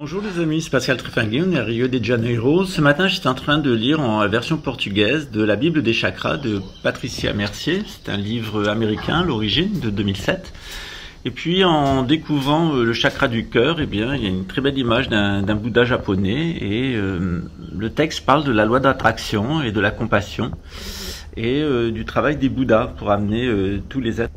Bonjour les amis, c'est Pascal Trifangui, on est à Rio de Janeiro. Ce matin, j'étais en train de lire en version portugaise de la Bible des chakras de Patricia Mercier. C'est un livre américain, l'origine, de 2007. Et puis, en découvrant le chakra du cœur, eh bien, il y a une très belle image d'un Bouddha japonais et le texte parle de la loi d'attraction et de la compassion et du travail des Bouddhas pour amener tous les êtres.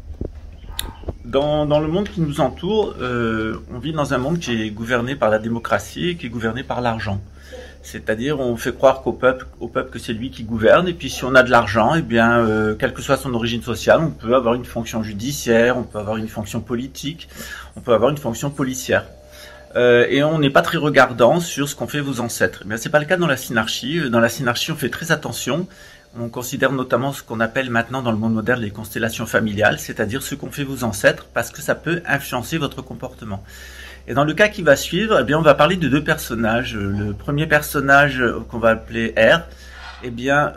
Dans le monde qui nous entoure, on vit dans un monde qui est gouverné par la démocratie et qui est gouverné par l'argent. C'est-à-dire, on fait croire qu'au peuple que c'est lui qui gouverne, et puis si on a de l'argent, eh bien, quelle que soit son origine sociale, on peut avoir une fonction judiciaire, on peut avoir une fonction politique, on peut avoir une fonction policière. Et on n'est pas très regardant sur ce qu'ont fait vos ancêtres. Mais c'est pas le cas dans la synarchie. Dans la synarchie, on fait très attention. On considère notamment ce qu'on appelle maintenant dans le monde moderne les constellations familiales, c'est-à-dire ce qu'ont fait vos ancêtres, parce que ça peut influencer votre comportement. Et dans le cas qui va suivre, eh bien, on va parler de deux personnages. Le premier personnage qu'on va appeler R, eh bien,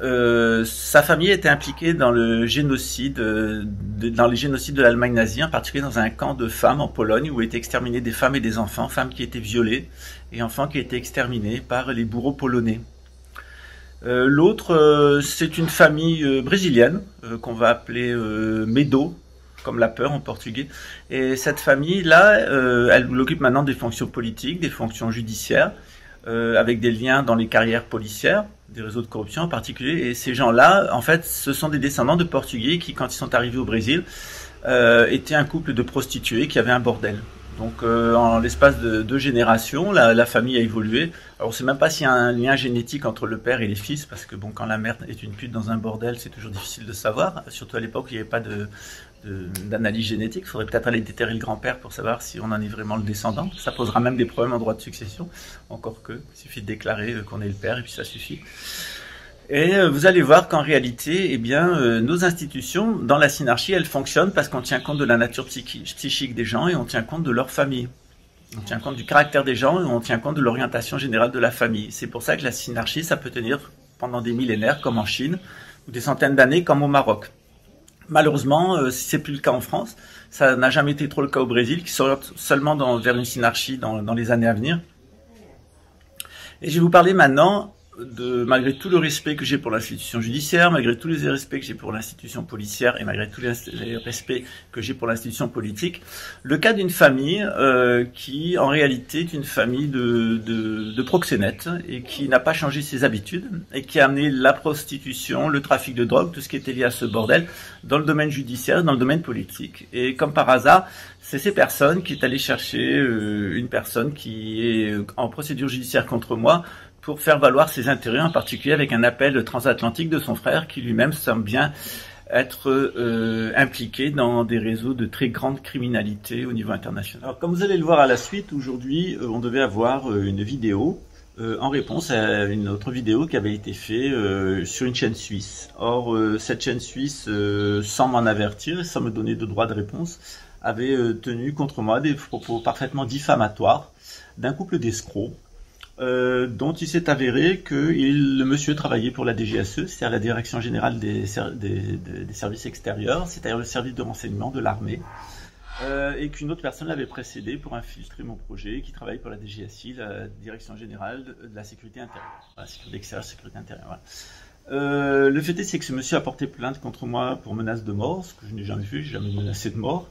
sa famille était impliquée dans le génocide, dans les génocides de l'Allemagne nazie, en particulier dans un camp de femmes en Pologne où étaient exterminées des femmes et des enfants, femmes qui étaient violées et enfants qui étaient exterminés par les bourreaux polonais. L'autre, c'est une famille brésilienne qu'on va appeler Medo, comme la peur en portugais. Et cette famille-là, elle occupe maintenant des fonctions politiques, des fonctions judiciaires, avec des liens dans les carrières policières, des réseaux de corruption en particulier. Et ces gens-là, en fait, ce sont des descendants de Portugais qui, quand ils sont arrivés au Brésil, étaient un couple de prostituées qui avaient un bordel. Donc en l'espace de 2 générations, la famille a évolué. Alors on ne sait même pas s'il y a un lien génétique entre le père et les fils, parce que bon, quand la mère est une pute dans un bordel, c'est toujours difficile de savoir. Surtout à l'époque, il n'y avait pas d'analyse génétique. Il faudrait peut-être aller déterrer le grand-père pour savoir si on en est vraiment le descendant. Ça posera même des problèmes en droit de succession. Encore que, il suffit de déclarer qu'on est le père et puis ça suffit. Et vous allez voir qu'en réalité, eh bien, nos institutions, dans la synarchie, elles fonctionnent parce qu'on tient compte de la nature psychique des gens et on tient compte de leur famille. On tient compte du caractère des gens et on tient compte de l'orientation générale de la famille. C'est pour ça que la synarchie, ça peut tenir pendant des millénaires, comme en Chine, ou des centaines d'années, comme au Maroc. Malheureusement, si c'est plus le cas en France, ça n'a jamais été trop le cas au Brésil, qui s'oriente seulement vers une synarchie dans les années à venir. Et je vais vous parler maintenant malgré tout le respect que j'ai pour l'institution judiciaire, malgré tous les respects que j'ai pour l'institution policière et malgré tous les respects que j'ai pour l'institution politique, le cas d'une famille qui en réalité est une famille de proxénètes et qui n'a pas changé ses habitudes et qui a amené la prostitution, le trafic de drogue, tout ce qui était lié à ce bordel dans le domaine judiciaire, dans le domaine politique. Et comme par hasard, c'est ces personnes qui est allé chercher une personne qui est en procédure judiciaire contre moi pour faire valoir ses intérêts, en particulier avec un appel transatlantique de son frère qui lui-même semble bien être impliqué dans des réseaux de très grande criminalité au niveau international. Alors, comme vous allez le voir à la suite, aujourd'hui, on devait avoir une vidéo en réponse à une autre vidéo qui avait été faite sur une chaîne suisse. Or, cette chaîne suisse, sans m'en avertir, sans me donner de droit de réponse, avait tenu contre moi des propos parfaitement diffamatoires d'un couple d'escrocs, dont il s'est avéré que le monsieur travaillait pour la DGSE, c'est-à-dire la Direction Générale des Services Extérieurs, c'est-à-dire le service de renseignement de l'armée, et qu'une autre personne l'avait précédé pour infiltrer mon projet, qui travaille pour la DGSI, la Direction Générale de la Sécurité Intérieure, la Sécurité Extérieure, Sécurité Intérieure, voilà. Le fait est, c'est que ce monsieur a porté plainte contre moi pour menace de mort, ce que je n'ai jamais fait, j'ai jamais menacé de mort.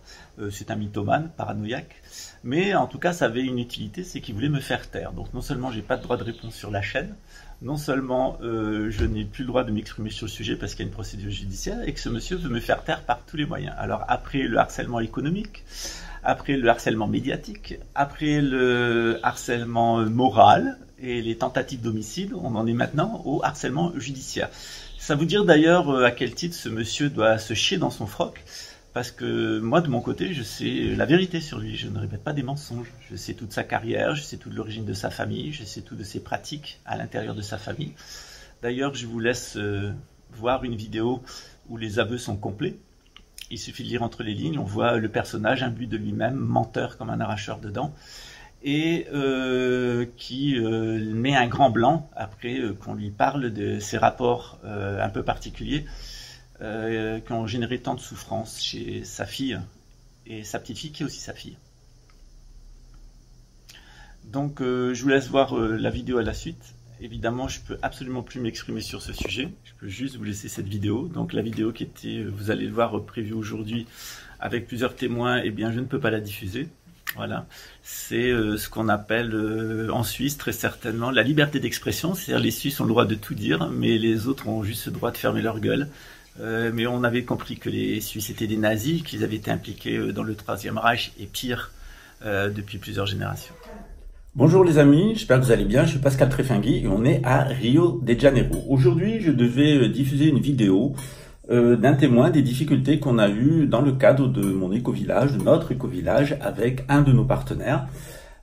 C'est un mythomane, paranoïaque. Mais en tout cas, ça avait une utilité, c'est qu'il voulait me faire taire. Donc non seulement j'ai pas de droit de réponse sur la chaîne, non seulement je n'ai plus le droit de m'exprimer sur le sujet parce qu'il y a une procédure judiciaire, et que ce monsieur veut me faire taire par tous les moyens. Alors après le harcèlement économique, après le harcèlement médiatique, après le harcèlement moral, et les tentatives d'homicide, on en est maintenant au harcèlement judiciaire. Ça vous dire d'ailleurs à quel titre ce monsieur doit se chier dans son froc, parce que moi de mon côté je sais la vérité sur lui, je ne répète pas des mensonges, je sais toute sa carrière, je sais toute l'origine de sa famille, je sais tout de ses pratiques à l'intérieur de sa famille. D'ailleurs je vous laisse voir une vidéo où les aveux sont complets. Il suffit de lire entre les lignes, on voit le personnage imbu de lui-même, menteur comme un arracheur de dents, et qui met un grand blanc après qu'on lui parle de ses rapports un peu particuliers qui ont généré tant de souffrance chez sa fille et sa petite fille qui est aussi sa fille. Donc je vous laisse voir la vidéo à la suite. Évidemment, je peux absolument plus m'exprimer sur ce sujet. Je peux juste vous laisser cette vidéo. Donc la vidéo qui était, vous allez le voir, prévue aujourd'hui avec plusieurs témoins, eh bien je ne peux pas la diffuser. Voilà, c'est ce qu'on appelle en Suisse très certainement la liberté d'expression. C'est-à-dire les Suisses ont le droit de tout dire, mais les autres ont juste le droit de fermer leur gueule. Mais on avait compris que les Suisses étaient des nazis, qu'ils avaient été impliqués dans le Troisième Reich et pire depuis plusieurs générations. Bonjour les amis, j'espère que vous allez bien, je suis Pascal Trefingui et on est à Rio de Janeiro. Aujourd'hui, je devais diffuser une vidéo d'un témoin des difficultés qu'on a eues dans le cadre de mon éco-village, de notre éco-village, avec un de nos partenaires,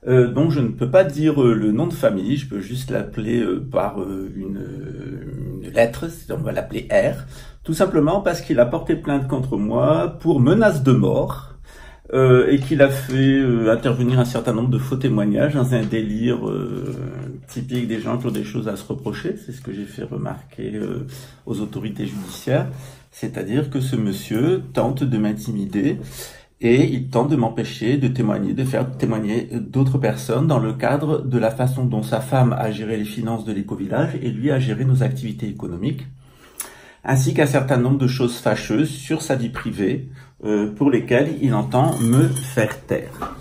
dont je ne peux pas dire le nom de famille, je peux juste l'appeler par une lettre, on va l'appeler R, tout simplement parce qu'il a porté plainte contre moi pour menace de mort, et qu'il a fait intervenir un certain nombre de faux témoignages dans un délire typique des gens qui ont des choses à se reprocher. C'est ce que j'ai fait remarquer aux autorités judiciaires. C'est-à-dire que ce monsieur tente de m'intimider et il tente de m'empêcher de témoigner, de faire témoigner d'autres personnes dans le cadre de la façon dont sa femme a géré les finances de l'éco-village et lui a géré nos activités économiques, ainsi qu'un certain nombre de choses fâcheuses sur sa vie privée pour lesquelles il entend me faire taire.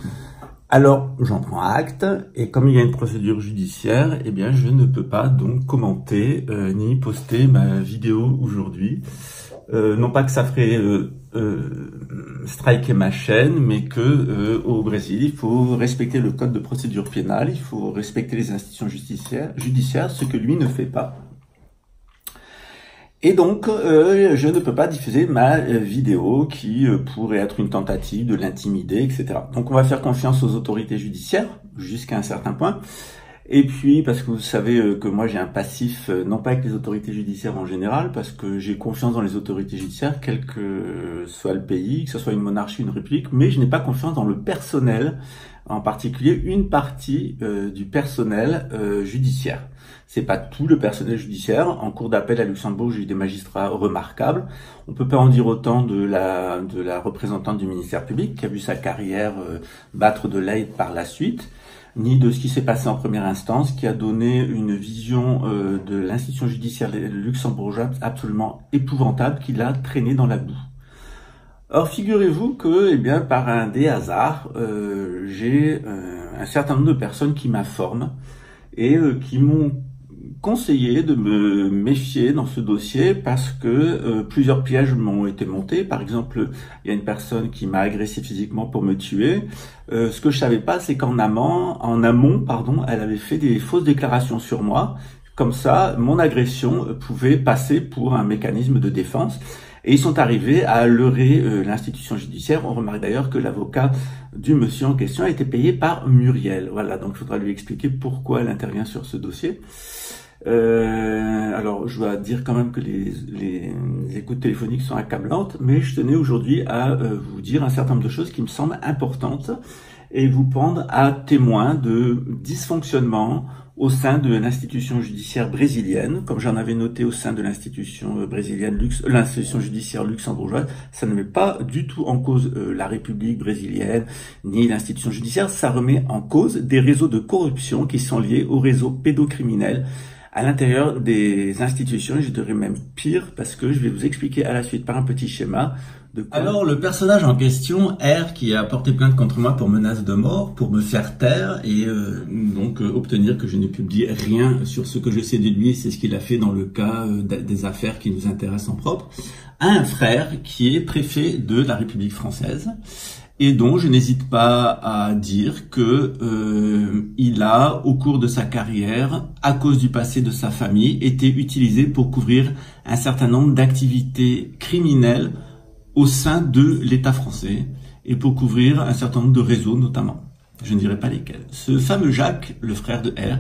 Alors, j'en prends acte, et comme il y a une procédure judiciaire, eh bien, je ne peux pas donc commenter ni poster ma vidéo aujourd'hui. Non pas que ça ferait striker ma chaîne, mais que au Brésil, il faut respecter le code de procédure pénale, il faut respecter les institutions judiciaires, ce que lui ne fait pas. Et donc, je ne peux pas diffuser ma vidéo qui pourrait être une tentative de l'intimider, etc. Donc, on va faire confiance aux autorités judiciaires jusqu'à un certain point. Et puis, parce que vous savez que moi, j'ai un passif, non pas avec les autorités judiciaires en général, parce que j'ai confiance dans les autorités judiciaires, quel que soit le pays, que ce soit une monarchie, une république, mais je n'ai pas confiance dans le personnel, en particulier une partie du personnel judiciaire. C'est pas tout le personnel judiciaire. En cour d'appel à Luxembourg, j'ai eu des magistrats remarquables. On peut pas en dire autant de la représentante du ministère public qui a vu sa carrière battre de l'aile par la suite, ni de ce qui s'est passé en première instance, qui a donné une vision de l'institution judiciaire luxembourgeoise absolument épouvantable, qui l'a traîné dans la boue. Or, figurez-vous que, eh bien, par un des hasards, j'ai un certain nombre de personnes qui m'informent et qui m'ont conseillé de me méfier dans ce dossier parce que plusieurs pièges m'ont été montés. Par exemple, il y a une personne qui m'a agressé physiquement pour me tuer. Ce que je savais pas, c'est qu'en amont, elle avait fait des fausses déclarations sur moi. Comme ça, mon agression pouvait passer pour un mécanisme de défense. Et ils sont arrivés à leurrer l'institution judiciaire. On remarque d'ailleurs que l'avocat du monsieur en question a été payé par Muriel. Voilà, donc il faudra lui expliquer pourquoi elle intervient sur ce dossier. Alors, je dois dire quand même que les écoutes téléphoniques sont accablantes, mais je tenais aujourd'hui à vous dire un certain nombre de choses qui me semblent importantes et vous prendre à témoin de dysfonctionnements au sein de l'institution judiciaire brésilienne, comme j'en avais noté au sein de l'institution brésilienne, l'institution judiciaire luxembourgeoise. Ça ne met pas du tout en cause la République brésilienne, ni l'institution judiciaire. Ça remet en cause des réseaux de corruption qui sont liés aux réseaux pédocriminels à l'intérieur des institutions, et je dirais même pire, parce que je vais vous expliquer à la suite par un petit schéma de quoi... Alors, le personnage en question, R, qui a porté plainte contre moi pour menace de mort, pour me faire taire, et donc obtenir que je ne publie rien sur ce que je sais de lui, c'est ce qu'il a fait dans le cas des affaires qui nous intéressent en propre, a un frère qui est préfet de la République française, et dont je n'hésite pas à dire que il a, au cours de sa carrière, à cause du passé de sa famille, été utilisé pour couvrir un certain nombre d'activités criminelles au sein de l'État français et pour couvrir un certain nombre de réseaux notamment. Je ne dirai pas lesquels. Ce fameux Jacques, le frère de R,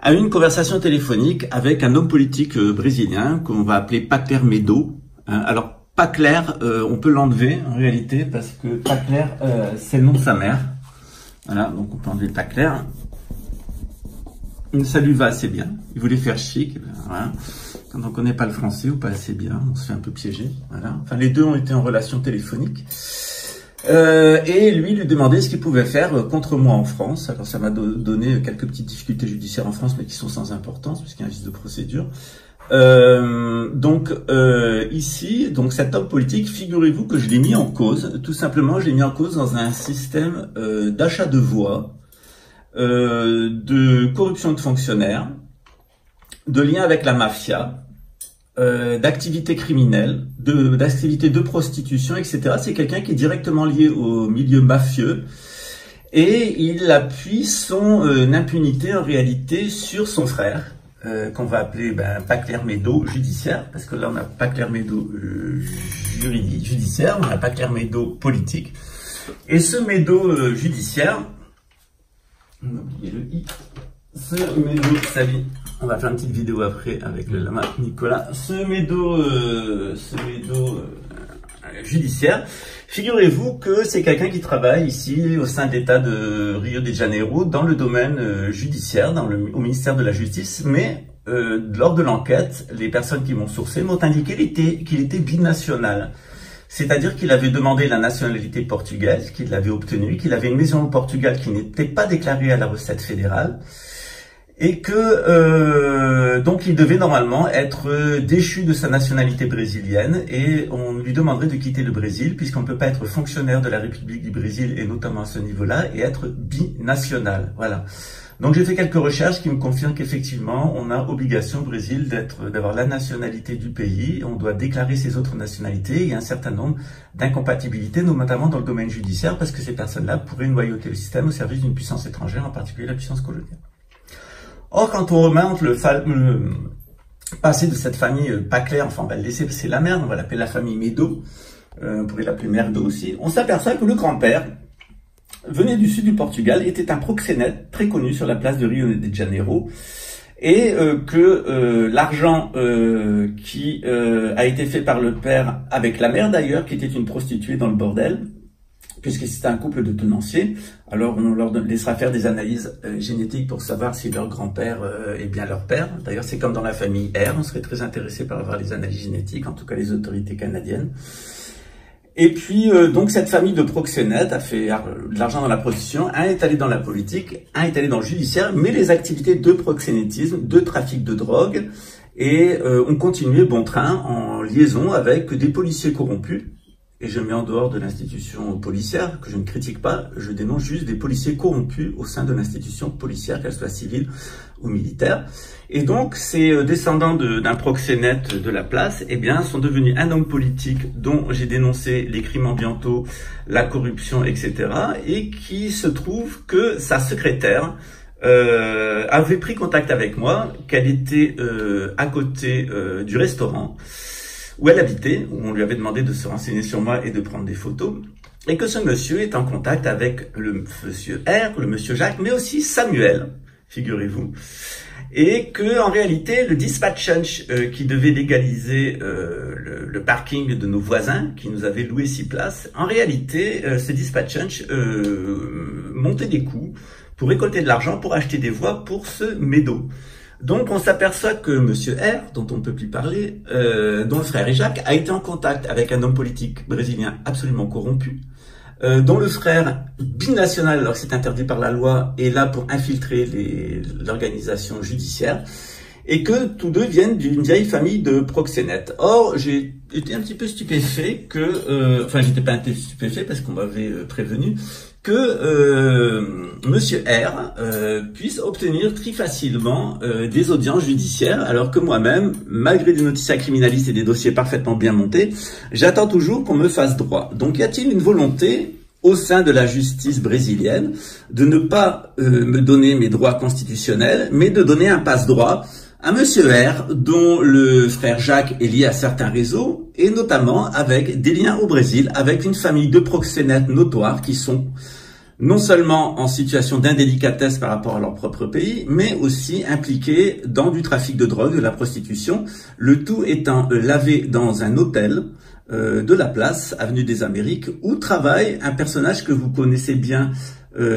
a eu une conversation téléphonique avec un homme politique brésilien qu'on va appeler Pater Medo. Alors, pas clair, on peut l'enlever en réalité parce que pas clair, c'est le nom de sa mère. Voilà, donc on peut enlever pas clair. Ça lui va assez bien. Il voulait faire chic. Voilà. Quand on connaît pas le français ou pas assez bien, on se fait un peu piéger. Voilà. Enfin, les deux ont été en relation téléphonique. Et lui demandait ce qu'il pouvait faire contre moi en France. Alors ça m'a donné quelques petites difficultés judiciaires en France, mais qui sont sans importance, puisqu'il y a un vice de procédure. Ici, cet homme politique, figurez-vous que je l'ai mis en cause. Tout simplement, je l'ai mis en cause dans un système d'achat de voix, de corruption de fonctionnaires, de lien avec la mafia, d'activités criminelles, d'activités de prostitution, etc. C'est quelqu'un qui est directement lié au milieu mafieux et il appuie son impunité en réalité sur son frère, qu'on va appeler Pacler Médo judiciaire, parce que là on n'a pas Pacler Médo juridique judiciaire, on n'a pas Pacler Médo politique. Et ce Médo judiciaire, on a oublié le i, ce Médo, salut. On va faire une petite vidéo après avec le lama Nicolas. Ce Médo judiciaire, figurez-vous que c'est quelqu'un qui travaille ici au sein de l'État de Rio de Janeiro dans le domaine judiciaire, au ministère de la Justice, mais lors de l'enquête, les personnes qui m'ont sourcé m'ont indiqué qu'il était binational. C'est-à-dire qu'il avait demandé la nationalité portugaise, qu'il l'avait obtenue, qu'il avait une maison au Portugal qui n'était pas déclarée à la recette fédérale, et que donc il devait normalement être déchu de sa nationalité brésilienne et on lui demanderait de quitter le Brésil puisqu'on ne peut pas être fonctionnaire de la République du Brésil et notamment à ce niveau-là et être binational. Voilà. Donc j'ai fait quelques recherches qui me confirment qu'effectivement on a obligation au Brésil d'avoir la nationalité du pays, on doit déclarer ses autres nationalités, il y a un certain nombre d'incompatibilités, notamment dans le domaine judiciaire parce que ces personnes-là pourraient noyauter le système au service d'une puissance étrangère, en particulier la puissance coloniale. Or, quand on remonte le passé de cette famille Pacler, enfin on va le laisser, c'est la merde, on va l'appeler la famille Médo, on pourrait l'appeler Merdo aussi, on s'aperçoit que le grand-père venait du sud du Portugal, était un proxénète très connu sur la place de Rio de Janeiro, et que l'argent qui a été fait par le père, avec la mère d'ailleurs, qui était une prostituée dans le bordel, puisque c'était un couple de tenanciers, alors on leur laissera faire des analyses génétiques pour savoir si leur grand-père est bien leur père. D'ailleurs, c'est comme dans la famille R, on serait très intéressé par avoir les analyses génétiques, en tout cas les autorités canadiennes. Et puis, donc, cette famille de proxénètes a fait de l'argent dans la prostitution, un est allé dans la politique, un est allé dans le judiciaire, mais les activités de proxénétisme, de trafic de drogue, et ont continué bon train en liaison avec des policiers corrompus. Et je mets en dehors de l'institution policière, que je ne critique pas, je dénonce juste des policiers corrompus au sein de l'institution policière, qu'elle soit civile ou militaire. Et donc, ces descendants d'un proxénète de la place, eh bien, sont devenus un homme politique dont j'ai dénoncé les crimes ambientaux, la corruption, etc. Et qui se trouve que sa secrétaire avait pris contact avec moi, qu'elle était à côté du restaurant où elle habitait, où on lui avait demandé de se renseigner sur moi et de prendre des photos, et que ce monsieur est en contact avec le monsieur R, le monsieur Jacques, mais aussi Samuel, figurez-vous, et que en réalité, le dispatch qui devait légaliser le parking de nos voisins, qui nous avait loué 6 places, en réalité, ce dispatch montait des coûts pour récolter de l'argent pour acheter des voix pour ce Médo. Donc, on s'aperçoit que Monsieur R, dont on ne peut plus parler, dont le frère Jacques, a été en contact avec un homme politique brésilien absolument corrompu, dont le frère binational, alors que c'est interdit par la loi, est là pour infiltrer l'organisation judiciaire, et que tous deux viennent d'une vieille famille de proxénètes. Or, j'ai été un petit peu stupéfait que, enfin, j'étais pas un peu stupéfait parce qu'on m'avait prévenu, que Monsieur R puisse obtenir très facilement des audiences judiciaires, alors que moi-même, malgré des noticias criminalistes et des dossiers parfaitement bien montés, j'attends toujours qu'on me fasse droit. Donc y a-t-il une volonté au sein de la justice brésilienne de ne pas me donner mes droits constitutionnels, mais de donner un passe-droit à Monsieur R, dont le frère Jacques est lié à certains réseaux, et notamment avec des liens au Brésil, avec une famille de proxénètes notoires qui sont non seulement en situation d'indélicatesse par rapport à leur propre pays, mais aussi impliqués dans du trafic de drogue, de la prostitution, le tout étant lavé dans un hôtel de la place, avenue des Amériques, où travaille un personnage que vous connaissez bien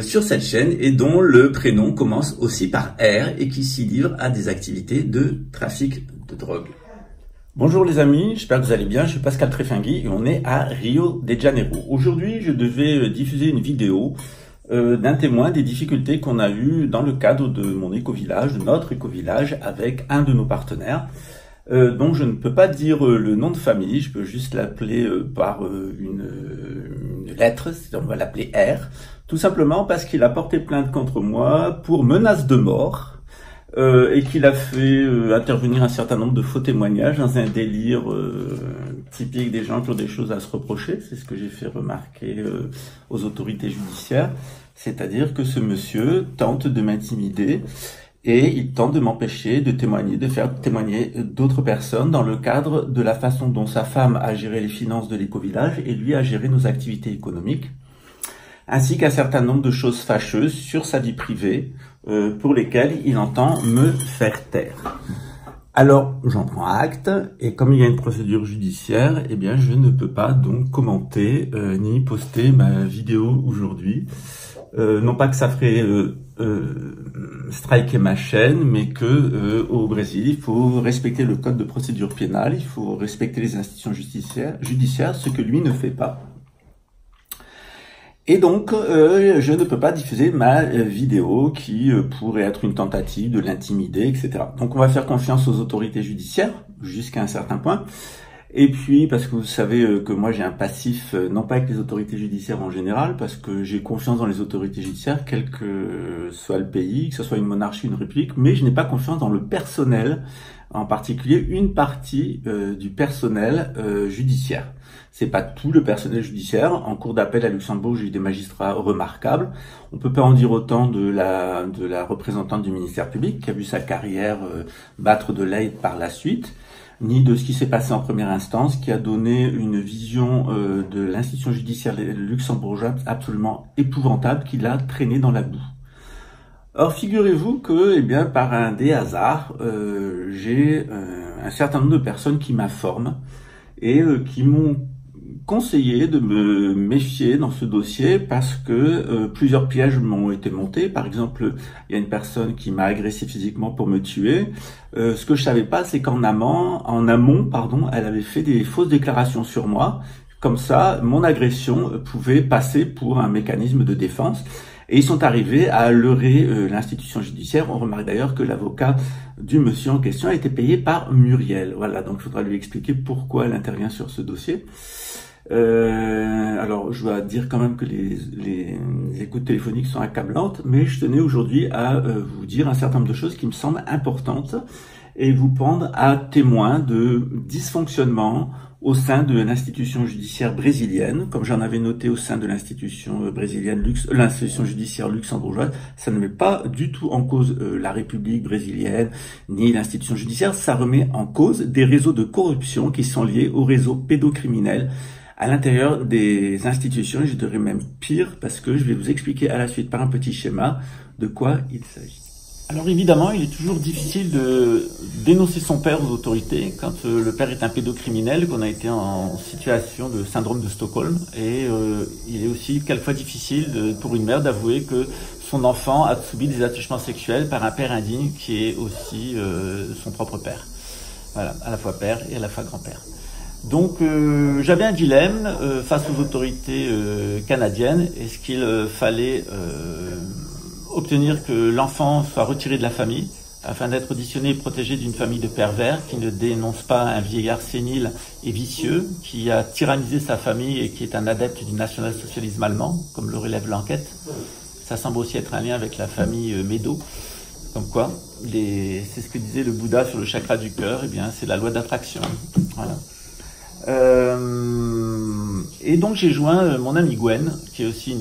sur cette chaîne et dont le prénom commence aussi par R et qui s'y livre à des activités de trafic de drogue. Bonjour les amis, j'espère que vous allez bien, je suis Pascal Trefingui et on est à Rio de Janeiro. Aujourd'hui, je devais diffuser une vidéo d'un témoin des difficultés qu'on a eues dans le cadre de mon éco-village, de notre éco-village, avec un de nos partenaires. Donc je ne peux pas dire le nom de famille, je peux juste l'appeler par une lettre, on va l'appeler R, tout simplement parce qu'il a porté plainte contre moi pour menace de mort. Et qu'il a fait intervenir un certain nombre de faux témoignages dans un délire typique des gens qui ont des choses à se reprocher. C'est ce que j'ai fait remarquer aux autorités judiciaires. C'est-à-dire que ce monsieur tente de m'intimider et il tente de m'empêcher de témoigner, de faire témoigner d'autres personnes dans le cadre de la façon dont sa femme a géré les finances de l'éco-village et lui a géré nos activités économiques, ainsi qu'un certain nombre de choses fâcheuses sur sa vie privée, pour lesquelles il entend me faire taire. Alors, j'en prends acte, et comme il y a une procédure judiciaire, eh bien, je ne peux pas donc commenter ni poster ma vidéo aujourd'hui. Non pas que ça ferait striker ma chaîne, mais que au Brésil, il faut respecter le code de procédure pénale, il faut respecter les institutions judiciaires, ce que lui ne fait pas. Et donc, je ne peux pas diffuser ma vidéo qui pourrait être une tentative de l'intimider, etc. Donc, on va faire confiance aux autorités judiciaires jusqu'à un certain point. Et puis, parce que vous savez que moi j'ai un passif, non pas avec les autorités judiciaires en général, parce que j'ai confiance dans les autorités judiciaires, quel que soit le pays, que ce soit une monarchie, une république, mais je n'ai pas confiance dans le personnel, en particulier une partie du personnel judiciaire. C'est pas tout le personnel judiciaire. En cour d'appel à Luxembourg, j'ai eu des magistrats remarquables. On peut pas en dire autant de la représentante du ministère public qui a vu sa carrière battre de l'aile par la suite, ni de ce qui s'est passé en première instance, qui a donné une vision de l'institution judiciaire luxembourgeoise absolument épouvantable, qui l'a traîné dans la boue. Or, figurez-vous que, eh bien, par un des hasards, j'ai un certain nombre de personnes qui m'informent et qui m'ont conseillé de me méfier dans ce dossier parce que plusieurs pièges m'ont été montés. Par exemple, il y a une personne qui m'a agressé physiquement pour me tuer. Ce que je savais pas, c'est qu'en amont, elle avait fait des fausses déclarations sur moi. Comme ça, mon agression pouvait passer pour un mécanisme de défense. Et ils sont arrivés à leurrer l'institution judiciaire. On remarque d'ailleurs que l'avocat du monsieur en question a été payé par Muriel. Voilà, donc il faudra lui expliquer pourquoi elle intervient sur ce dossier. Alors, je dois dire quand même que les écoutes téléphoniques sont accablantes, mais je tenais aujourd'hui à vous dire un certain nombre de choses qui me semblent importantes et vous prendre à témoin de dysfonctionnements au sein de l'institution judiciaire brésilienne, comme j'en avais noté au sein de l'institution brésilienne, l'institution judiciaire luxembourgeoise. Ça ne met pas du tout en cause la République brésilienne, ni l'institution judiciaire. Ça remet en cause des réseaux de corruption qui sont liés aux réseaux pédocriminels à l'intérieur des institutions. Je dirais même pire, parce que je vais vous expliquer à la suite par un petit schéma de quoi il s'agit. Alors évidemment, il est toujours difficile de dénoncer son père aux autorités quand le père est un pédocriminel, qu'on a été en situation de syndrome de Stockholm. Et il est aussi quelquefois difficile pour une mère d'avouer que son enfant a subi des attouchements sexuels par un père indigne qui est aussi son propre père. Voilà, à la fois père et à la fois grand-père. Donc j'avais un dilemme face aux autorités canadiennes. Est-ce qu'il fallait obtenir que l'enfant soit retiré de la famille afin d'être auditionné et protégé d'une famille de pervers qui ne dénonce pas un vieillard sénile et vicieux qui a tyrannisé sa famille et qui est un adepte du national-socialisme allemand, comme le relève l'enquête. Ça semble aussi être un lien avec la famille Médo. Comme quoi, c'est ce que disait le Bouddha sur le chakra du cœur, eh bien c'est la loi d'attraction. Voilà. Et donc j'ai joint mon amie Gwen, qui est aussi une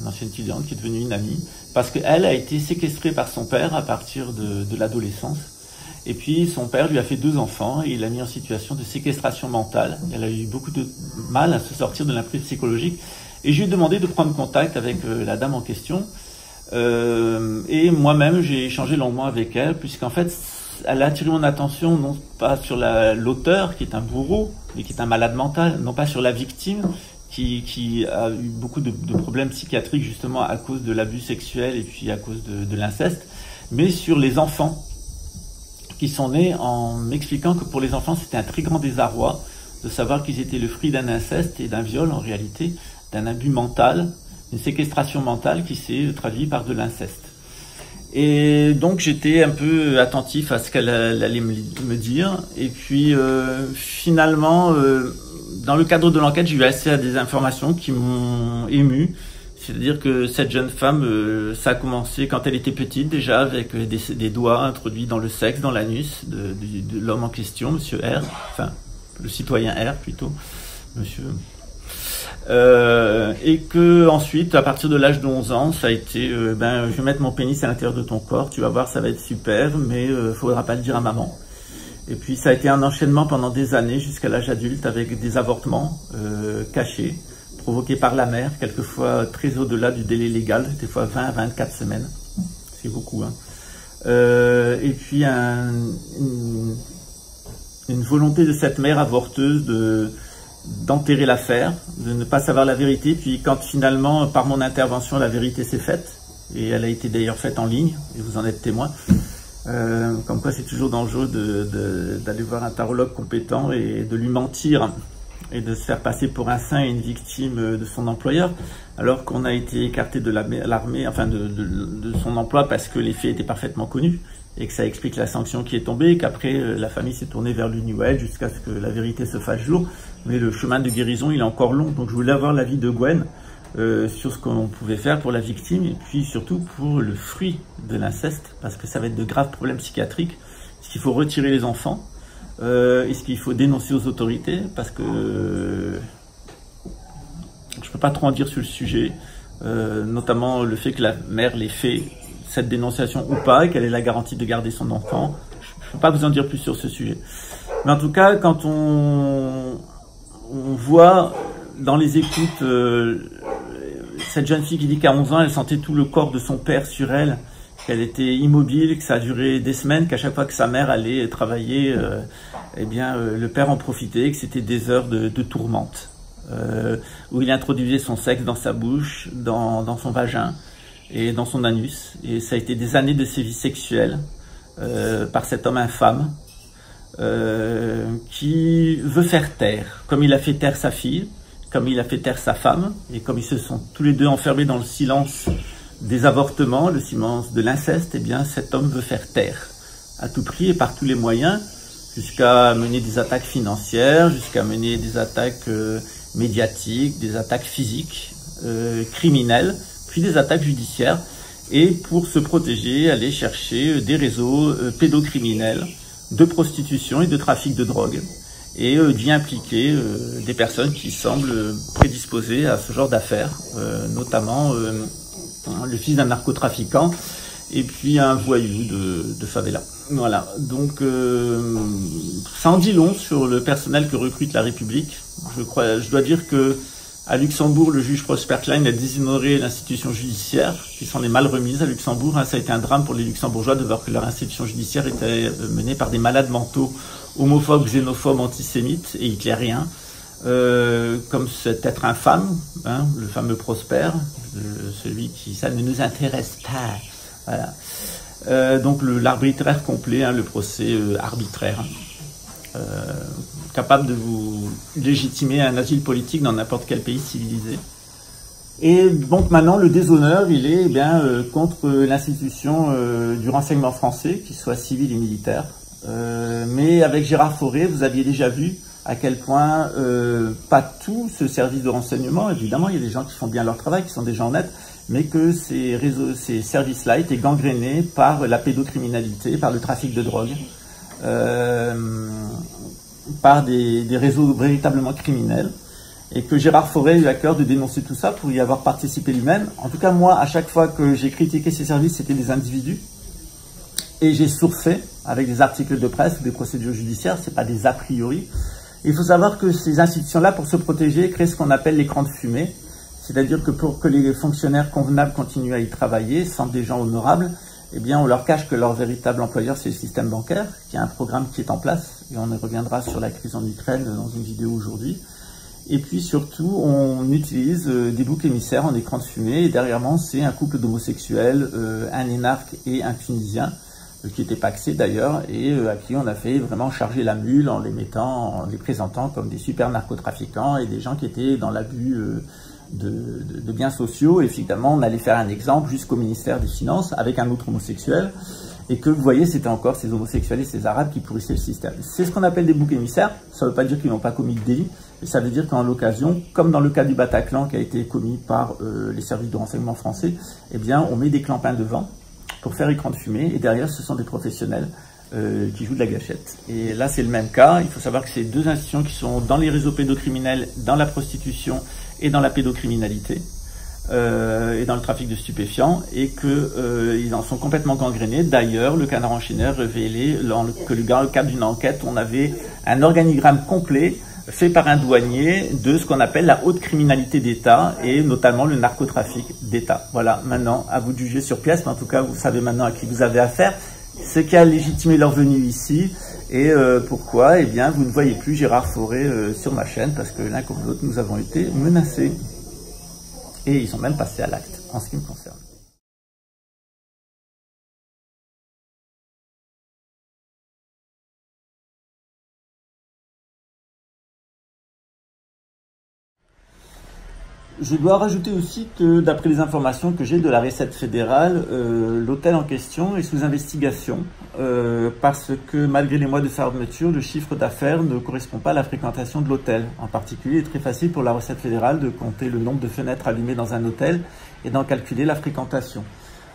ancienne étudiante, qui est devenue une amie, parce qu'elle a été séquestrée par son père à partir de l'adolescence. Et puis son père lui a fait 2 enfants et il l'a mis en situation de séquestration mentale. Elle a eu beaucoup de mal à se sortir de l'emprise psychologique. Et je lui ai demandé de prendre contact avec la dame en question. Et moi-même, j'ai échangé longuement avec elle, puisqu'en fait, elle a attiré mon attention non pas sur l'auteur, qui est un bourreau, mais qui est un malade mental, non pas sur la victime, qui a eu beaucoup de problèmes psychiatriques justement à cause de l'abus sexuel et puis à cause de l'inceste, mais sur les enfants qui sont nés en m'expliquant que pour les enfants, c'était un très grand désarroi de savoir qu'ils étaient le fruit d'un inceste et d'un viol, en réalité, d'un abus mental, une séquestration mentale qui s'est traduite par de l'inceste. Et donc j'étais un peu attentif à ce qu'elle allait me dire. Et puis finalement, dans le cadre de l'enquête, j'ai eu accès à des informations qui m'ont ému. C'est-à-dire que cette jeune femme, ça a commencé quand elle était petite déjà, avec des doigts introduits dans le sexe, dans l'anus de l'homme en question, Monsieur R. Enfin, le citoyen R plutôt, Monsieur. Et que ensuite, à partir de l'âge de 11 ans, ça a été, je vais mettre mon pénis à l'intérieur de ton corps, tu vas voir, ça va être super, mais faudra pas le dire à maman. Et puis ça a été un enchaînement pendant des années jusqu'à l'âge adulte avec des avortements cachés, provoqués par la mère, quelquefois très au-delà du délai légal, des fois 20 à 24 semaines. C'est beaucoup, hein. Et puis une volonté de cette mère avorteuse d'enterrer l'affaire, de ne pas savoir la vérité. Puis quand finalement, par mon intervention, la vérité s'est faite, et elle a été d'ailleurs faite en ligne, et vous en êtes témoin, comme quoi c'est toujours dangereux d'aller voir un tarologue compétent et de lui mentir, et de se faire passer pour un saint et une victime de son employeur, alors qu'on a été écarté de l'armée, enfin de son emploi parce que les faits étaient parfaitement connus, et que ça explique la sanction qui est tombée, et qu'après la famille s'est tournée vers l'Uniwed jusqu'à ce que la vérité se fasse jour. Mais le chemin de guérison, il est encore long. Donc je voulais avoir l'avis de Gwen sur ce qu'on pouvait faire pour la victime, et puis surtout pour le fruit de l'inceste, parce que ça va être de graves problèmes psychiatriques. Est-ce qu'il faut retirer les enfants? Est-ce qu'il faut dénoncer aux autorités? Parce que je ne peux pas trop en dire sur le sujet, notamment le fait que la mère l'ait fait, cette dénonciation ou pas, et qu'elle ait la garantie de garder son enfant. Je ne peux pas vous en dire plus sur ce sujet. Mais en tout cas, quand on voit dans les écoutes cette jeune fille qui dit qu'à 11 ans, elle sentait tout le corps de son père sur elle, qu'elle était immobile, que ça a duré des semaines, qu'à chaque fois que sa mère allait travailler, le père en profitait, que c'était des heures de tourmente, où il introduisait son sexe dans sa bouche, dans son vagin et dans son anus. Et ça a été des années de sévices sexuels par cet homme infâme, qui veut faire taire, comme il a fait taire sa fille, comme il a fait taire sa femme, et comme ils se sont tous les deux enfermés dans le silence des avortements, le silence de l'inceste, eh bien cet homme veut faire taire à tout prix et par tous les moyens, jusqu'à mener des attaques financières, jusqu'à mener des attaques médiatiques, des attaques physiques, criminelles, puis des attaques judiciaires, et pour se protéger, aller chercher des réseaux pédocriminels, de prostitution et de trafic de drogue, et d'y impliquer des personnes qui semblent prédisposées à ce genre d'affaires, notamment le fils d'un narcotrafiquant et puis un voyou de favela. Voilà, donc ça en dit long sur le personnel que recrute la République. Je dois dire que à Luxembourg, le juge Prosper Klein a déshonoré l'institution judiciaire, qui s'en est mal remise à Luxembourg. Ça a été un drame pour les Luxembourgeois de voir que leur institution judiciaire était menée par des malades mentaux, homophobes, xénophobes, antisémites et hitlériens, comme cet être infâme, hein, le fameux Prosper, celui qui, ça ne nous intéresse pas. Voilà. Donc l'arbitraire complet, hein, le procès arbitraire. Capable de vous légitimer un asile politique dans n'importe quel pays civilisé. Et donc maintenant, le déshonneur, il est contre l'institution du renseignement français, qu'il soit civil et militaire. Mais avec Gérard Fauré, vous aviez déjà vu à quel point, pas tout ce service de renseignement, évidemment, il y a des gens qui font bien leur travail, qui sont des gens honnêtes, mais que ces services-là étaient gangrénés par la pédocriminalité, par le trafic de drogue, par des réseaux véritablement criminels, et que Gérard Fauré a eu à cœur de dénoncer tout ça pour y avoir participé lui-même. En tout cas, moi, à chaque fois que j'ai critiqué ces services, c'était des individus, et j'ai sourcé avec des articles de presse ou des procédures judiciaires, c'est pas des a priori. Il faut savoir que ces institutions-là, pour se protéger, créent ce qu'on appelle l'écran de fumée, c'est-à-dire que pour que les fonctionnaires convenables continuent à y travailler, sans des gens honorables, eh bien, on leur cache que leur véritable employeur, c'est le système bancaire, qui a un programme qui est en place, et on y reviendra sur la crise en Ukraine dans une vidéo aujourd'hui. Et puis surtout, on utilise des boucs émissaires en écran de fumée, et derrière moi, c'est un couple d'homosexuels, un énarque et un Tunisien, qui étaient paxés d'ailleurs, et à qui on a fait vraiment charger la mule en les présentant comme des super narcotrafiquants et des gens qui étaient dans l'abus de biens sociaux. Et finalement, on allait faire un exemple jusqu'au ministère des Finances avec un autre homosexuel, et que vous voyez, c'était encore ces homosexuels et ces arabes qui pourrissaient le système. C'est ce qu'on appelle des boucs émissaires. Ça ne veut pas dire qu'ils n'ont pas commis de délit, mais ça veut dire qu'en l'occasion, comme dans le cas du Bataclan qui a été commis par les services de renseignement français, eh bien, on met des clampins devant pour faire écran de fumée, et derrière, ce sont des professionnels qui jouent de la gâchette. Et là, c'est le même cas. Il faut savoir que c'est deux institutions qui sont dans les réseaux pédocriminels, dans la prostitution et dans la pédocriminalité, et dans le trafic de stupéfiants, et ils en sont complètement gangrénés. D'ailleurs, le Canard enchaîné a révélé que dans le cadre d'une enquête, on avait un organigramme complet fait par un douanier de ce qu'on appelle la haute criminalité d'État, et notamment le narcotrafic d'État. Voilà, maintenant, à vous de juger sur pièce, mais en tout cas, vous savez maintenant à qui vous avez affaire, ce qui a légitimé leur venue ici, et pourquoi, eh bien, vous ne voyez plus Gérard Fauré sur ma chaîne, parce que l'un comme l'autre, nous avons été menacés. Et ils sont même passés à l'acte, en ce qui me concerne. Je dois rajouter aussi que, d'après les informations que j'ai de la recette fédérale, l'hôtel en question est sous investigation parce que malgré les mois de fermeture, le chiffre d'affaires ne correspond pas à la fréquentation de l'hôtel. En particulier, il est très facile pour la recette fédérale de compter le nombre de fenêtres allumées dans un hôtel et d'en calculer la fréquentation.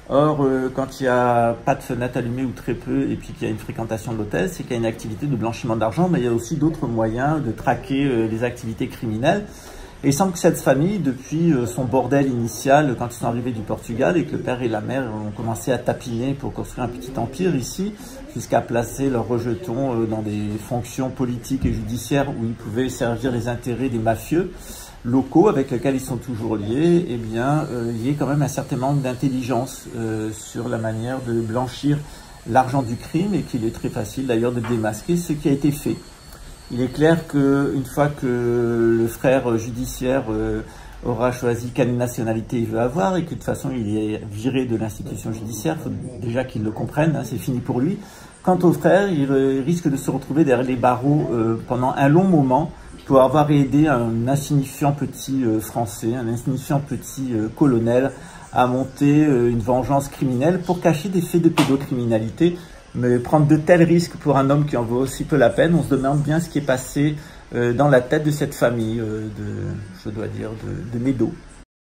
Or, quand il n'y a pas de fenêtres allumées ou très peu, et puis qu'il y a une fréquentation de l'hôtel, c'est qu'il y a une activité de blanchiment d'argent, mais il y a aussi d'autres moyens de traquer les activités criminelles. Et il semble que cette famille, depuis son bordel initial, quand ils sont arrivés du Portugal et que le père et la mère ont commencé à tapiner pour construire un petit empire ici, jusqu'à placer leurs rejetons dans des fonctions politiques et judiciaires où ils pouvaient servir les intérêts des mafieux locaux avec lesquels ils sont toujours liés, eh bien, il y a quand même un certain manque d'intelligence sur la manière de blanchir l'argent du crime, et qu'il est très facile d'ailleurs de démasquer ce qui a été fait. Il est clair qu'une fois que le frère judiciaire aura choisi quelle nationalité il veut avoir, et que de toute façon il est viré de l'institution judiciaire, il faut déjà qu'il le comprenne, hein, c'est fini pour lui. Quant au frère, il risque de se retrouver derrière les barreaux pendant un long moment pour avoir aidé un insignifiant petit français, un insignifiant petit colonel à monter une vengeance criminelle pour cacher des faits de pédocriminalité. Mais prendre de tels risques pour un homme qui en vaut aussi peu la peine, on se demande bien ce qui est passé dans la tête de cette famille, je dois dire, de Médot.